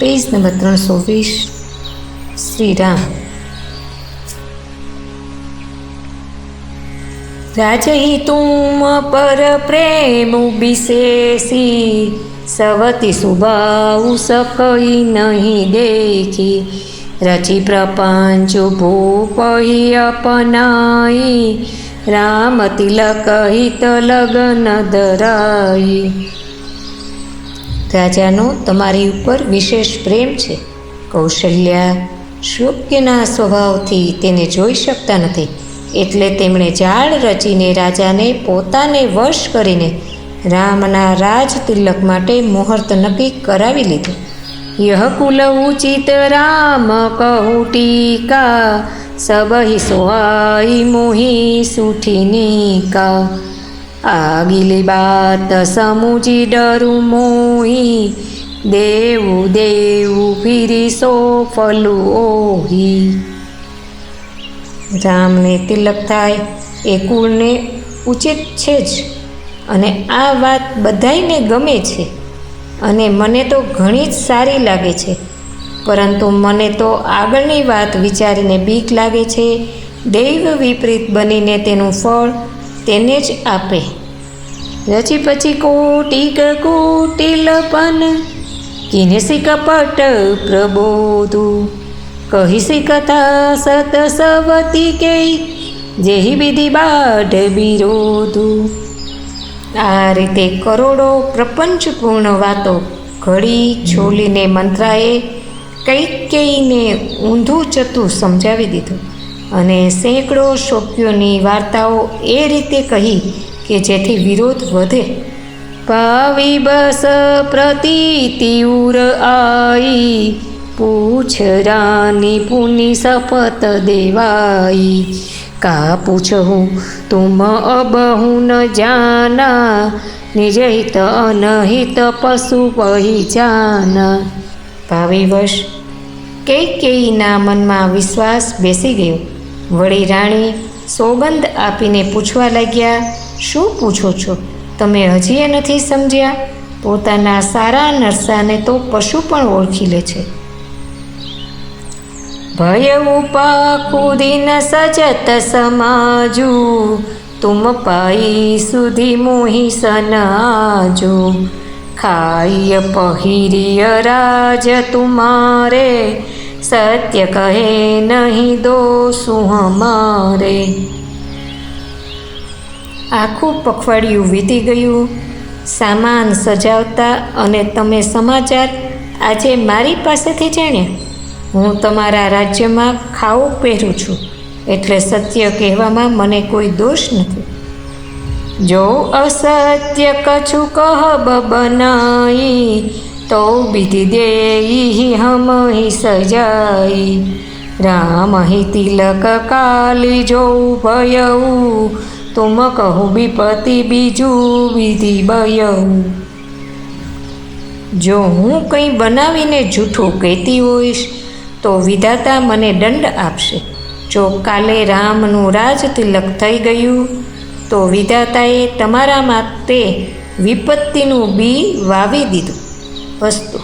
Page number 320 Shri Ram. राजही तुम पर प्रेम विशेषी, सवती सुबाऊ सकई नहीं देखी। रचि प्रपंच भूपहि अपनाई, राम तिलक हित लगन धराई। રાજાનો તમારી ઉપર વિશેષ પ્રેમ છે। કૌશલ્યા શોક્યના સ્વભાવથી તેને જોઈ શકતા નથી, એટલે તેમણે જાળ રચીને રાજાને પોતાને વશ કરીને રામના રાજ તિલક માટે મુહૂર્ત નક્કી કરાવી લીધું। યહ કુલ ઉચિત રામ કહું ટીકા, સબહિ સોહાઈ મોહી સુઠીની કા। આગિલી બાત સમુજી ડરું મોહી, દેવું દેવું ફીરી સો ફલું ઓહી। રામને તિલક થાય એ કુળને ઉચિત છે જ, અને આ વાત બધાયને ગમે છે, અને મને તો ઘણી જ સારી લાગે છે, પરંતુ મને તો આગળની વાત વિચારીને બીક લાગે છે। દૈવ વિપરીત બનીને તેનું ફળ તેને જ આપે। રચી પછી કોટિક કુટિલપન, કિનેસી કપટ પ્રબોધુ। કહીસી કથા સત સવતી કેઈ, જેહી વિધિ બાઢ વિરોધુ। આ રીતે કરોડો પ્રપંચપૂર્ણ વાતો ઘડી છોલીને મંત્રાએ કૈકેયીને ઊંધું ચતું સમજાવી દીધું, અને સેંકડો શોક્યોની વાર્તાઓ એ રીતે કહી કે જેથી વિરોધ વધે। પાવી બસ પ્રતીતિ ઉર આઈ, પૂછ રાની પુની શપથ દેવાઈ। કા પૂછહું તુમ અબહુ ન જાના, નિજ હિત અનહિત પશુ પહેચાના। ભાવિવશ કૈકેયીના મનમાં વિશ્વાસ બેસી ગયો। વળી રાણી સોગંદ આપીને પૂછવા લાગ્યા, શું પૂછો છો? તમે હજી નથી સમજ્યા? પોતાના સારા નરસાને તો પશુ પણ ઓળખી લે છે। ભય ઉપાખુદીન સજત સમાજુ, તુમ પાઈ સુધી મોહી સનાજો। ખાય પહેરીય રાજ તુમારે, સત્ય કહે નહીં દોષું હમારે। આખું પખવાડિયું વીતી ગયું સામાન સજાવતા, અને તમે સમાચાર આજે મારી પાસેથી જાણ્યા। હું તમારા રાજ્યમાં ખાવું પહેરું છું, એટલે સત્ય કહેવામાં મને કોઈ દોષ નથી। જો અસત્ય કછું કહબ બનાઈ, તો વિધિ દેઈ હમ હી સજાઈ। રામ હી તિલક કાલી જો ભયઉ, તુમ કહું વિપતિ બીજું વિધિ બયઉ। જો હું કંઈ બનાવીને જૂઠું કહેતી હોઈશ તો વિધાતા મને દંડ આપશે। જો કાલે રામનું રાજ તિલક થઈ ગયું તો વિધાતાએ તમારા માટે વિપત્તિનું બી વાવી દીધું। અસ્તુ।